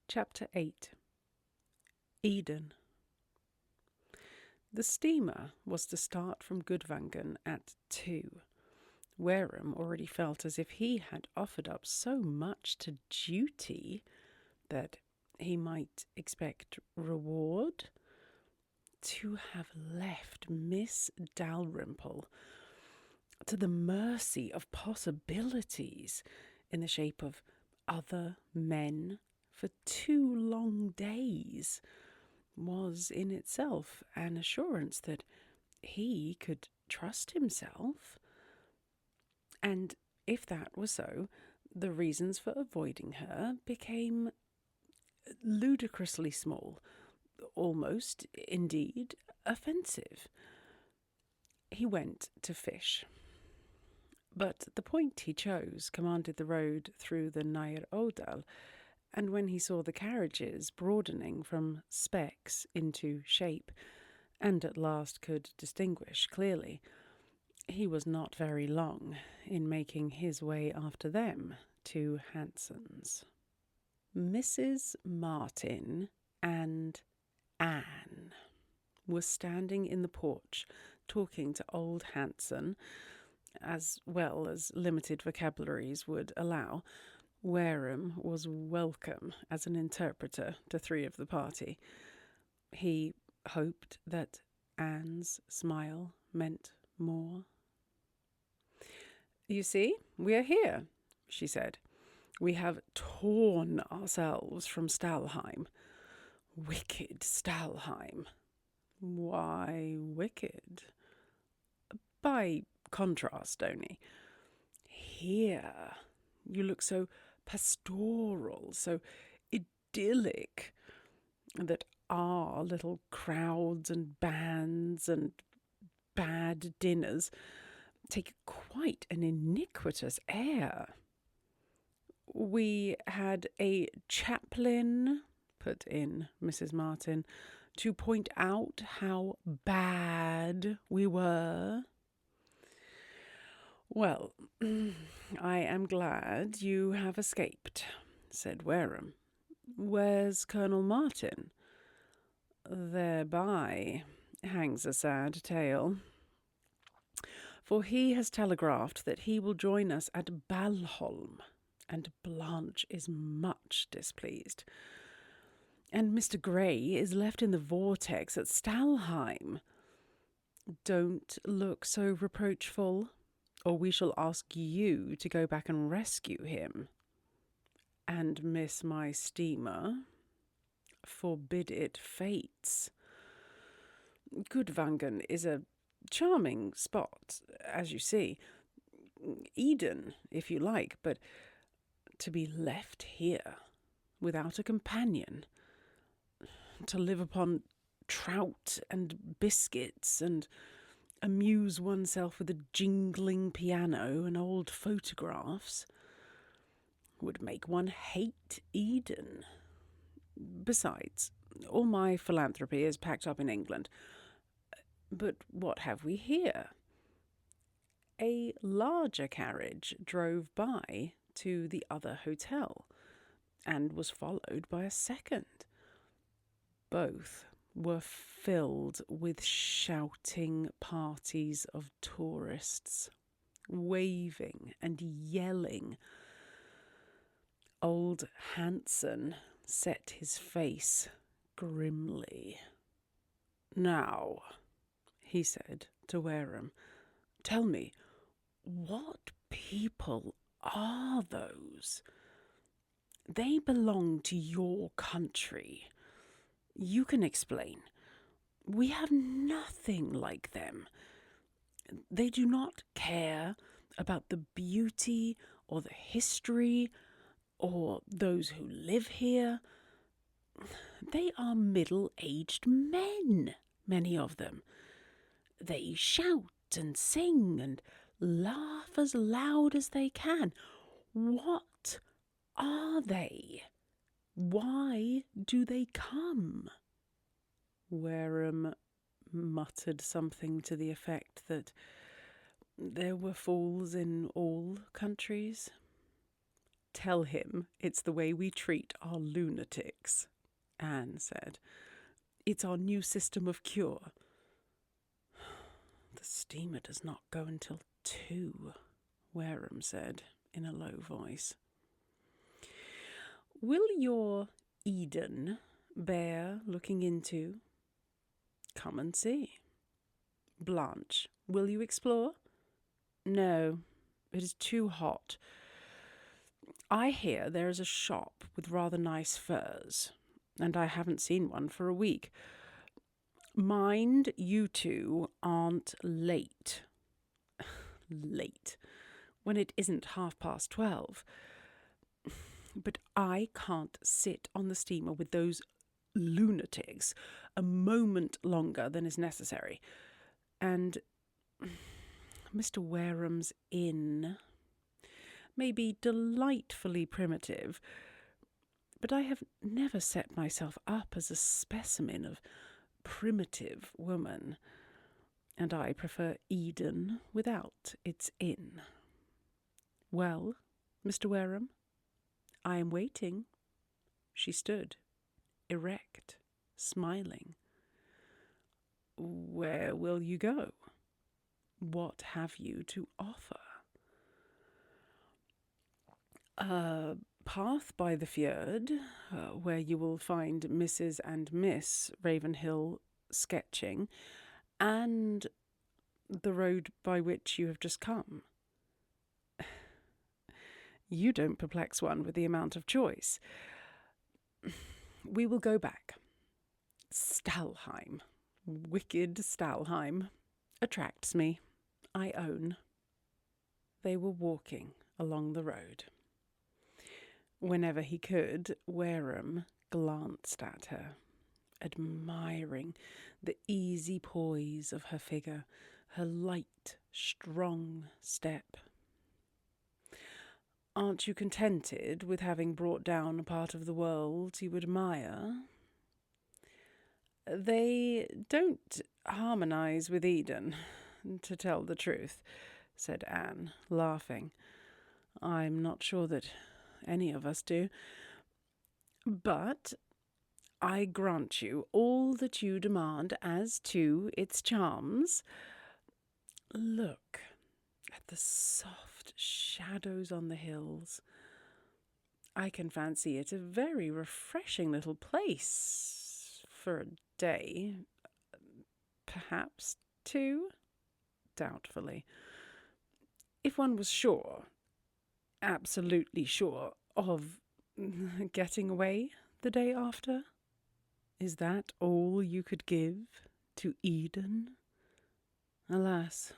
Chapter 8. Eden. The steamer was to start from Gudvangen at 2. Wareham already felt as if he had offered up so much to duty that he might expect reward. To have left Miss Dalrymple to the mercy of possibilities in the shape of other men for 2 long days was in itself an assurance that he could trust himself. And if that was so, the reasons for avoiding her became ludicrously small, almost, indeed, offensive. He went to fish. But the point he chose commanded the road through the Nair Odal, and when he saw the carriages broadening from specks into shape, and at last could distinguish clearly, he was not very long in making his way after them to Hanson's. Mrs. Martin and Anne were standing in the porch talking to old Hanson, as well as limited vocabularies would allow. Wareham was welcome as an interpreter to 3 of the party. He hoped that Anne's smile meant more. "You see, we are here," she said. "We have torn ourselves from Stalheim. Wicked Stalheim." "Why wicked?" "By contrast only. Here you look so pastoral, so idyllic, that our little crowds and bands and bad dinners take quite an iniquitous air." "We had a chaplain," put in Mrs. Martin, "to point out how bad we were." "Well, I am glad you have escaped," said Wareham. "Where's Colonel Martin?" "Thereby hangs a sad tale. For he has telegraphed that he will join us at Balholm, and Blanche is much displeased. And Mr. Gray is left in the vortex at Stalheim. Don't look so reproachful, or we shall ask you to go back and rescue him." "And miss my steamer? Forbid it, fates. Gudvangen is a charming spot, as you see. Eden, if you like, but to be left here without a companion, to live upon trout and biscuits and amuse oneself with a jingling piano and old photographs, would make one hate Eden. Besides, all my philanthropy is packed up in England. But what have we here?" A larger carriage drove by to the other hotel, and was followed by a second. Both were filled with shouting parties of tourists, waving and yelling. Old Hanson set his face grimly. "Now," he said to Wareham, "tell me, what people are those? They belong to your country. You can explain. We have nothing like them. They do not care about the beauty or the history or those who live here. They are middle-aged men, many of them. They shout and sing and laugh as loud as they can. What are they? Why do they come?" Wareham muttered something to the effect that there were fools in all countries. Tell him it's the way we treat our lunatics, Anne said. It's our new system of cure. The steamer does not go until 2, Wareham said in a low voice. Will your Eden bear looking into? Come and see. Blanche, will you explore? No, it is too hot. I hear there is a shop with rather nice furs, and I haven't seen one for a week. Mind you two aren't late. Late, when it isn't 12:30. But I can't sit on the steamer with those lunatics a moment longer than is necessary. And Mr. Wareham's inn may be delightfully primitive, but I have never set myself up as a specimen of primitive woman, and I prefer Eden without its inn. Well, Mr. Wareham, I am waiting. She stood, erect, smiling. Where will you go? What have you to offer? A path by the fjord, where you will find Mrs. and Miss Ravenhill sketching, and the road by which you have just come. You don't perplex one with the amount of choice. We will go back. Stalheim, wicked Stalheim, attracts me, I own. They were walking along the road. Whenever he could, Wareham glanced at her, admiring the easy poise of her figure, her light, strong step. Aren't you contented with having brought down a part of the world you admire? They don't harmonise with Eden, to tell the truth, said Anne, laughing. I'm not sure that any of us do. But I grant you all that you demand as to its charms. Look at the soft shadows on the hills. I can fancy it a very refreshing little place for a day, perhaps 2, doubtfully. If one was sure, absolutely sure, of getting away the day after. Is that all you could give to Eden? Alas.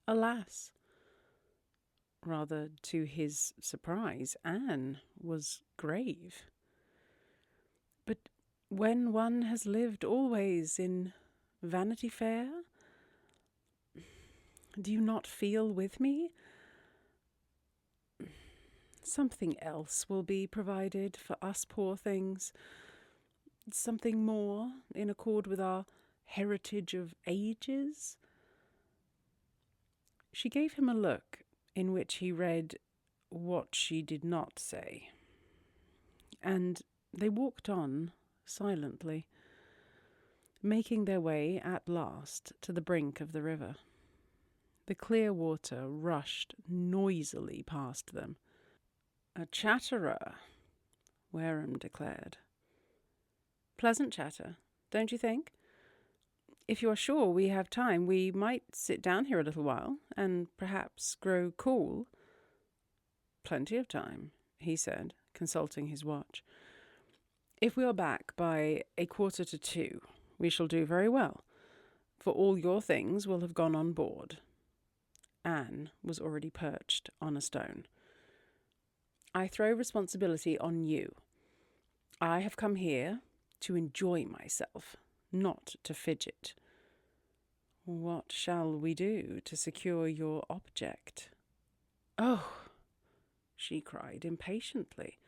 Alas. Rather to his surprise, Anne was grave. But when one has lived always in Vanity Fair, do you not feel with me? Something else will be provided for us poor things. Something more in accord with our heritage of ages. She gave him a look in which he read what she did not say. And they walked on silently, making their way at last to the brink of the river. The clear water rushed noisily past them. A chatterer, Wareham declared. Pleasant chatter, don't you think? If you are sure we have time, we might sit down here a little while, and perhaps grow cool. Plenty of time, he said, consulting his watch. If we are back by 1:45, we shall do very well, for all your things will have gone on board. Anne was already perched on a stone. I throw responsibility on you. I have come here to enjoy myself, not to fidget. What shall we do to secure your object? Oh, she cried impatiently.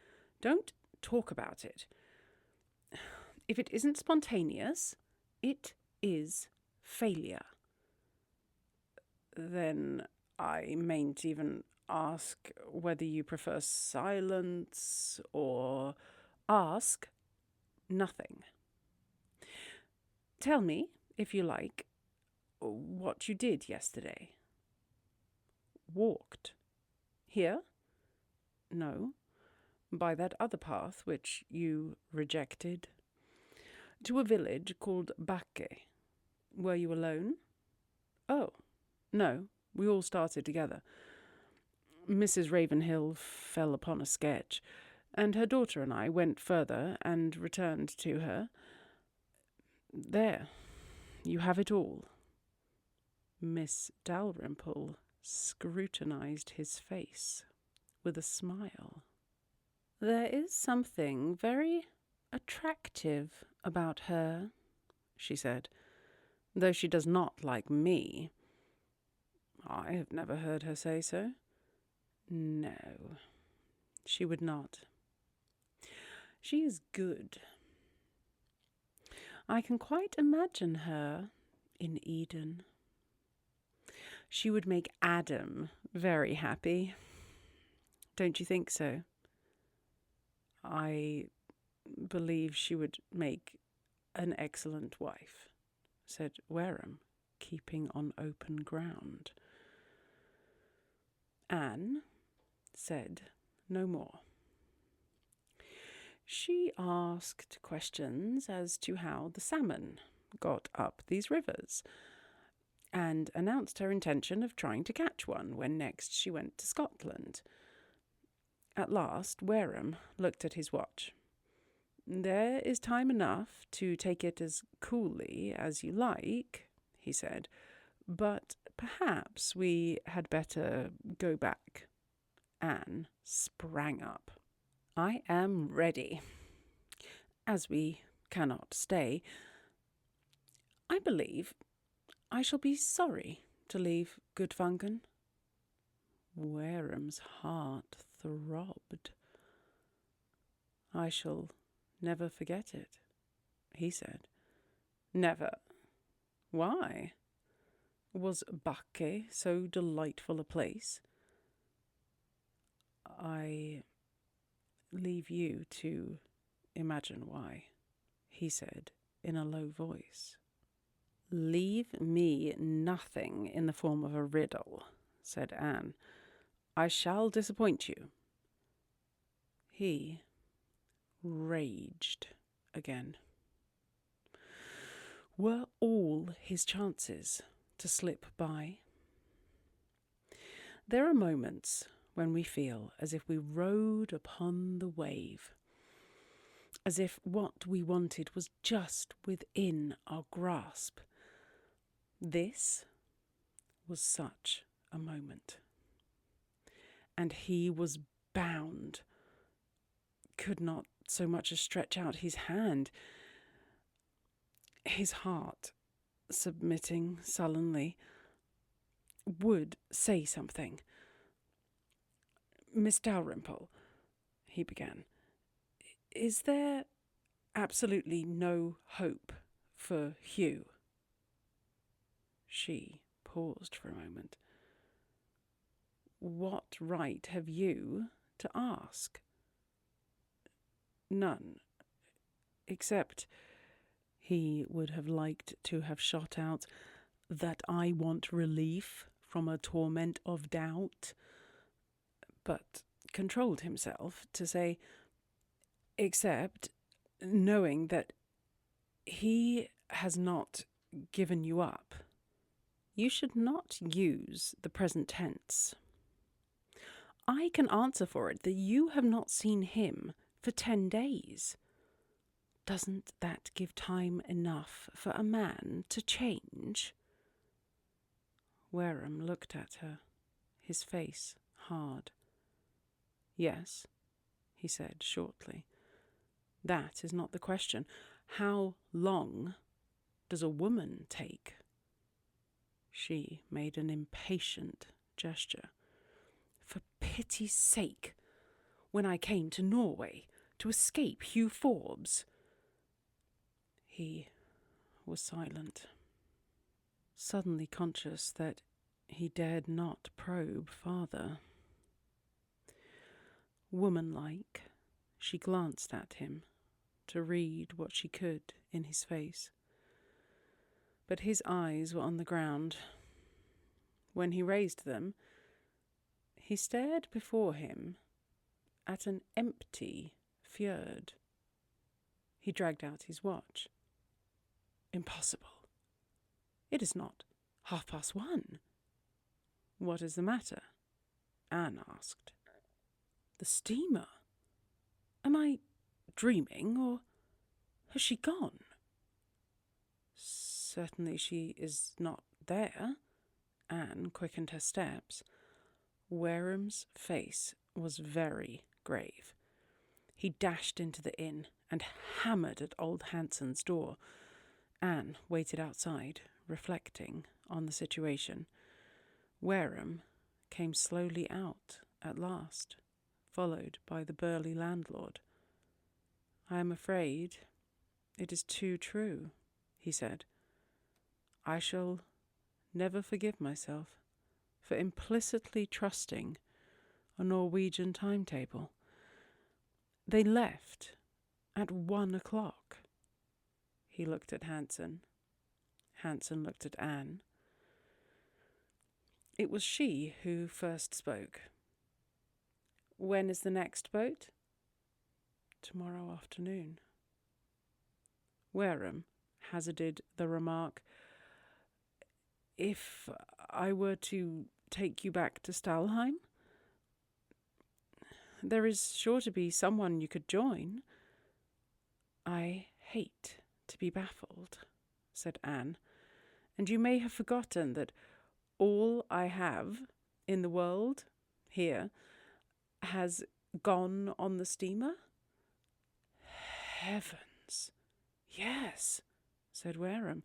Don't talk about it. If it isn't spontaneous, it is failure. Then I mayn't even ask whether you prefer silence or ask nothing. Tell me, if you like, what you did yesterday. Walked. Here? No. By that other path which you rejected. To a village called Backe. Were you alone? Oh, no, we all started together. Mrs. Ravenhill fell upon a sketch, and her daughter and I went further and returned to her. There, you have it all. Miss Dalrymple scrutinized his face with a smile. There is something very attractive about her, she said, though she does not like me. I have never heard her say so. No, she would not. She is good. I can quite imagine her in Eden. She would make Adam very happy. Don't you think so? I believe she would make an excellent wife, said Wareham, keeping on open ground. Anne said no more. She asked questions as to how the salmon got up these rivers, and announced her intention of trying to catch one when next she went to Scotland. At last Wareham looked at his watch. There is time enough to take it as coolly as you like, he said, but perhaps we had better go back. Anne sprang up. I am ready. As we cannot stay, I believe I shall be sorry to leave Gudvangen. Wareham's heart throbbed. I shall never forget it, he said. Never. Why? Was Backe so delightful a place? I leave you to imagine why, he said in a low voice. Leave me nothing in the form of a riddle, said Anne. I shall disappoint you. He raged again. Were all his chances to slip by? There are moments when we feel as if we rode upon the wave, as if what we wanted was just within our grasp. This was such a moment. And he was bound, could not so much as stretch out his hand. His heart, submitting sullenly, would say something. Miss Dalrymple, he began, is there absolutely no hope for Hugh? She paused for a moment. What right have you to ask? None, except he would have liked to have shot out that I want relief from a torment of doubt, but controlled himself to say, except knowing that he has not given you up. You should not use the present tense. I can answer for it that you have not seen him for 10 days. Doesn't that give time enough for a man to change? Wareham looked at her, his face hard. Yes, he said shortly. That is not the question. How long does a woman take? She made an impatient gesture. For pity's sake, when I came to Norway to escape Hugh Forbes. He was silent, suddenly conscious that he dared not probe farther. Womanlike, she glanced at him to read what she could in his face. But his eyes were on the ground. When he raised them, he stared before him at an empty fjord. He dragged out his watch. Impossible. It is not 1:30. What is the matter? Anne asked. The steamer. Am I dreaming, or has she gone? Certainly she is not there. Anne quickened her steps. Wareham's face was very grave. He dashed into the inn and hammered at old Hanson's door. Anne waited outside, reflecting on the situation. Wareham came slowly out at last, followed by the burly landlord. I am afraid it is too true, he said. I shall never forgive myself for implicitly trusting a Norwegian timetable. They left at 1:00. He looked at Hanson. Hanson looked at Anne. It was she who first spoke. When is the next boat? Tomorrow afternoon. Wareham hazarded the remark, if I were to take you back to Stalheim? There is sure to be someone you could join. I hate to be baffled, said Anne, and you may have forgotten that all I have in the world here has gone on the steamer? Heavens, yes, said Wareham,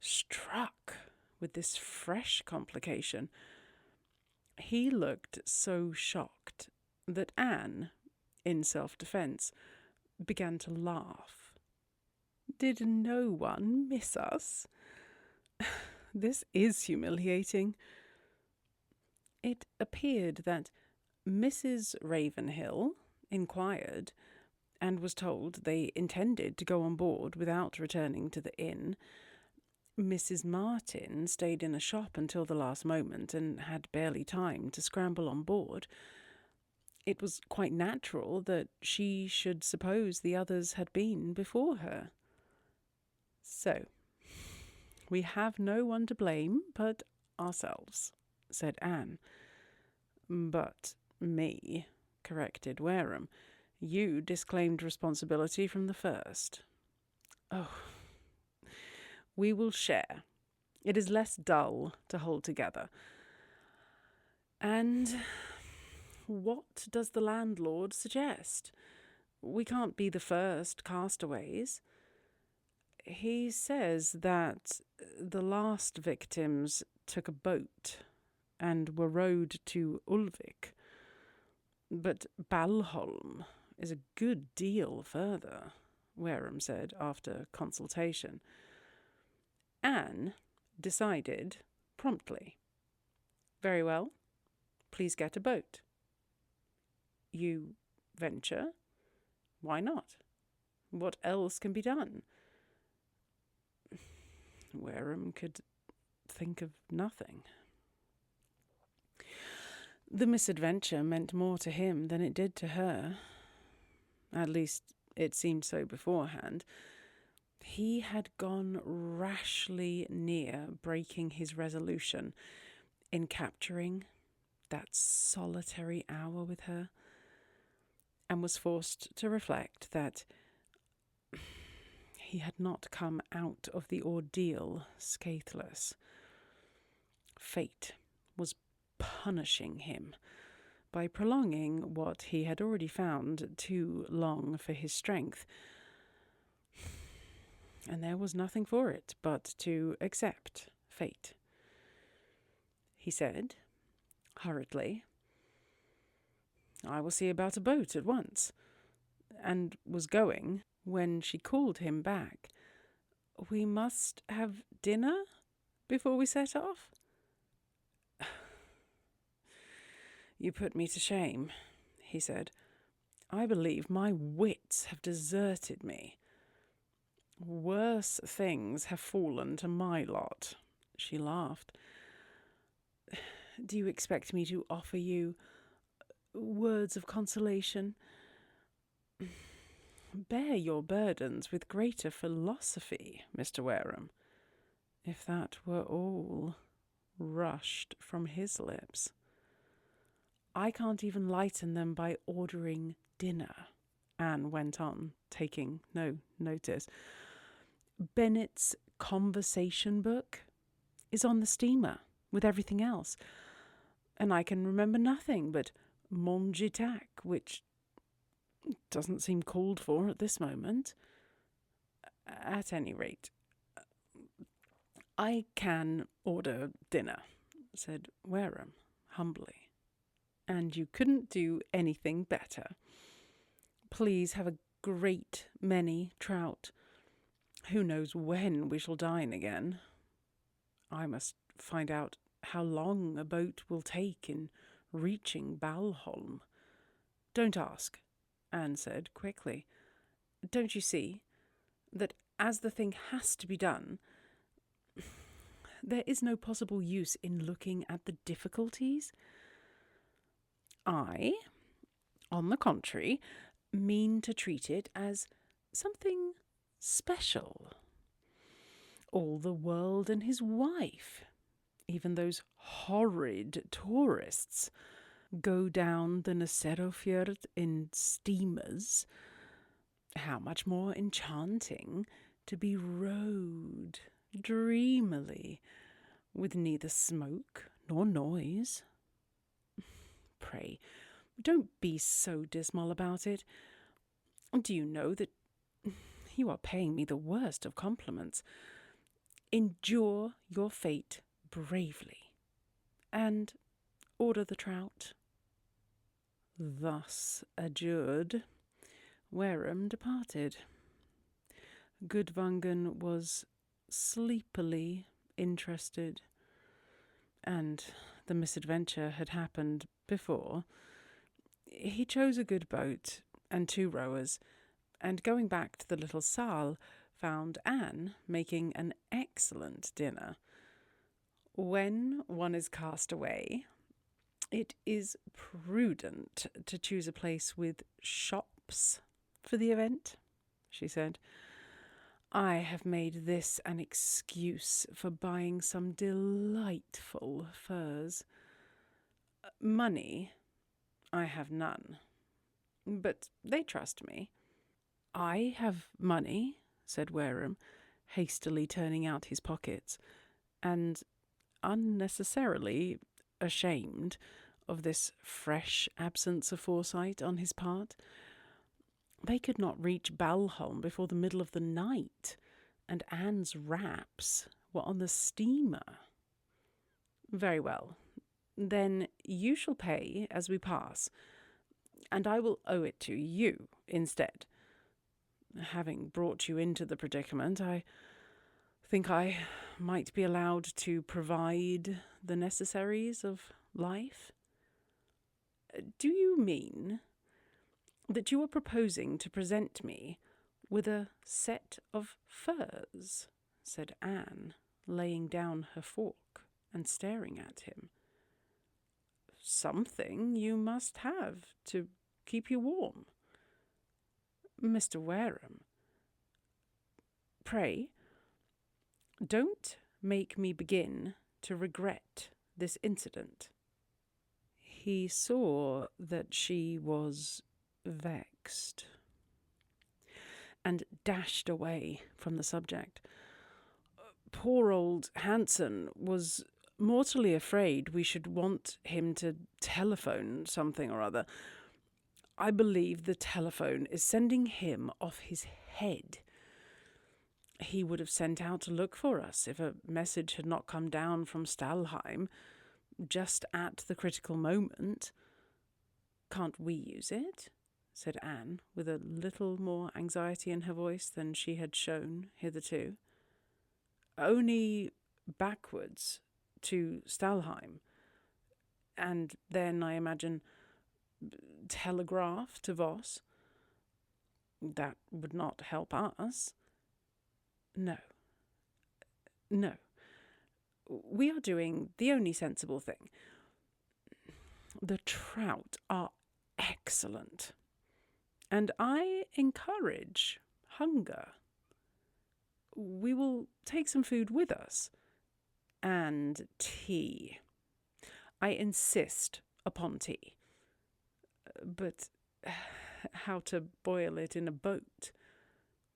struck with this fresh complication. He looked so shocked that Anne, in self-defence, began to laugh. Did no one miss us? This is humiliating. It appeared that Mrs. Ravenhill inquired and was told they intended to go on board without returning to the inn. Mrs. Martin stayed in a shop until the last moment and had barely time to scramble on board. It was quite natural that she should suppose the others had been before her. So, we have no one to blame but ourselves, said Anne. But me, corrected Wareham. You disclaimed responsibility from the first. Oh, we will share. It is less dull to hold together. And what does the landlord suggest? We can't be the first castaways. He says that the last victims took a boat and were rowed to Ulvik. But Balholm is a good deal further, Wareham said after consultation. Anne decided promptly. Very well, please get a boat. You venture? Why not? What else can be done? Wareham could think of nothing. The misadventure meant more to him than it did to her. At least it seemed so beforehand. He had gone rashly near breaking his resolution in capturing that solitary hour with her, and was forced to reflect that he had not come out of the ordeal scatheless. Fate was punishing him by prolonging what he had already found too long for his strength. And there was nothing for it but to accept fate. He said, hurriedly, I will see about a boat at once, and was going when she called him back. We must have dinner before we set off? You put me to shame, he said. "I believe my wits have deserted me. Worse things have fallen to my lot." She laughed. "Do you expect me to offer you words of consolation? Bear your burdens with greater philosophy, Mr. Wareham." If that were all, rushed from his lips. "I can't even lighten them by ordering dinner," Anne went on, taking no notice. "Bennett's conversation book is on the steamer with everything else, and I can remember nothing but manger tac, which doesn't seem called for at this moment. At any rate, I can order dinner," said Wareham humbly. "And you couldn't do anything better. Please have a great many trout. Who knows when we shall dine again? I must find out how long a boat will take in reaching Balholm." "Don't ask," Anne said quickly. "Don't you see that as the thing has to be done, there is no possible use in looking at the difficulties? I, on the contrary, mean to treat it as something special. All the world and his wife, even those horrid tourists, go down the Fjord in steamers. How much more enchanting to be rowed dreamily, with neither smoke nor noise. Pray, don't be so dismal about it. Do you know that you are paying me the worst of compliments? Endure your fate bravely, and order the trout." Thus adjured, Wareham departed. Gudvangen was sleepily interested, and the misadventure had happened before. He chose a good boat and 2 rowers, and going back to the little saal, found Anne making an excellent dinner. When one is cast away, it is prudent to choose a place with shops for the event, she said. "I have made this an excuse for buying some delightful furs. Money I have none, but they trust me." "I have money," said Wareham, hastily turning out his pockets, and unnecessarily ashamed of this fresh absence of foresight on his part. They could not reach Balholm before the middle of the night, and Anne's wraps were on the steamer. "Very well. Then you shall pay as we pass, and I will owe it to you instead. Having brought you into the predicament, I think I might be allowed to provide the necessaries of life." "Do you mean that you are proposing to present me with a set of furs?" said Anne, laying down her fork and staring at him. "Something you must have to keep you warm." "Mr. Wareham, pray, don't make me begin to regret this incident." He saw that she was vexed, and dashed away from the subject. "Poor old Hanson was mortally afraid we should want him to telephone something or other. I believe the telephone is sending him off his head. He would have sent out to look for us if a message had not come down from Stalheim just at the critical moment." "Can't we use it?" said Anne, with a little more anxiety in her voice than she had shown hitherto. "Only backwards to Stalheim, and then, I imagine, telegraph to Voss. That would not help us. No. No. We are doing the only sensible thing. The trout are excellent, and I encourage hunger. We will take some food with us, and tea. I insist upon tea. But how to boil it in a boat?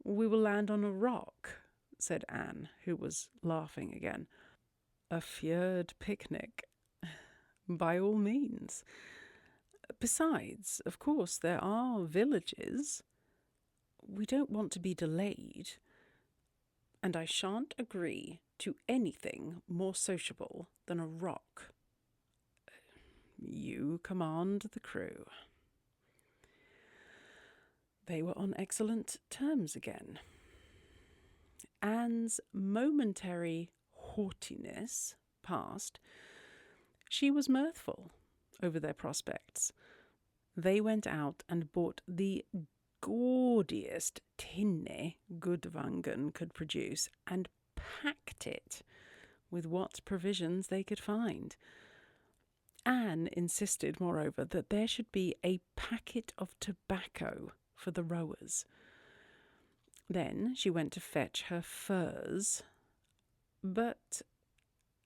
We will land on a rock, said Anne, who was laughing again. A fjord picnic. By all means. Besides, of course, there are villages. We don't want to be delayed. And I shan't agree to anything more sociable than a rock. You command the crew. They were on excellent terms again. Anne's momentary haughtiness past, she was mirthful over their prospects. They went out and bought the gaudiest tinne Gudvangen could produce and packed it with what provisions they could find. Anne insisted, moreover, that there should be a packet of tobacco for the rowers. Then she went to fetch her furs, but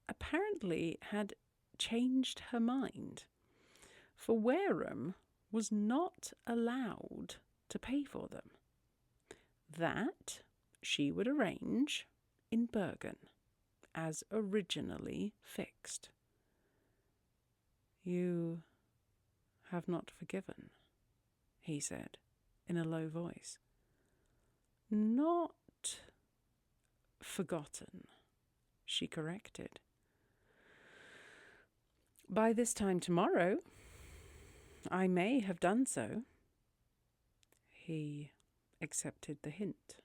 apparently had changed her mind, for Wareham was not allowed to pay for them. That she would arrange in Bergen, as originally fixed. You have not forgiven, he said, in a low voice. Not forgotten, she corrected. By this time tomorrow, I may have done so. He accepted the hint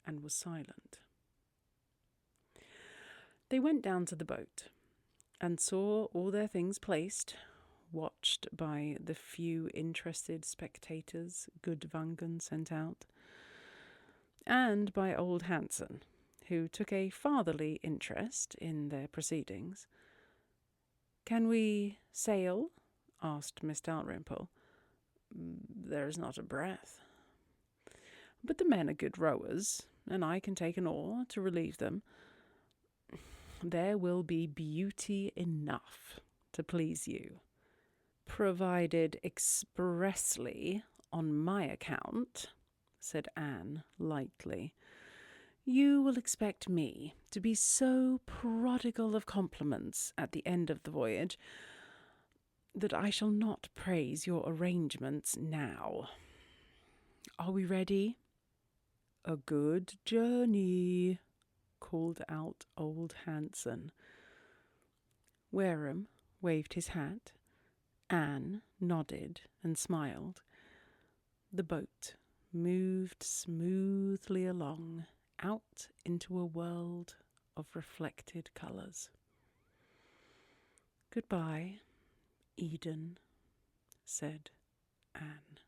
and was silent. They went down to the boat and saw all their things placed, watched by the few interested spectators Gudvangen sent out, and by old Hansen, who took a fatherly interest in their proceedings. "Can we sail?" asked Miss Dalrymple. "There is not a breath. But the men are good rowers, and I can take an oar to relieve them. There will be beauty enough to please you, provided expressly on my account," said Anne lightly. "You will expect me to be so prodigal of compliments at the end of the voyage that I shall not praise your arrangements now. Are we ready?" "A good journey," called out old Hansen. Wareham waved his hat. Anne nodded and smiled. The boat moved smoothly along, out into a world of reflected colours. "Goodbye, Eden," said Anne.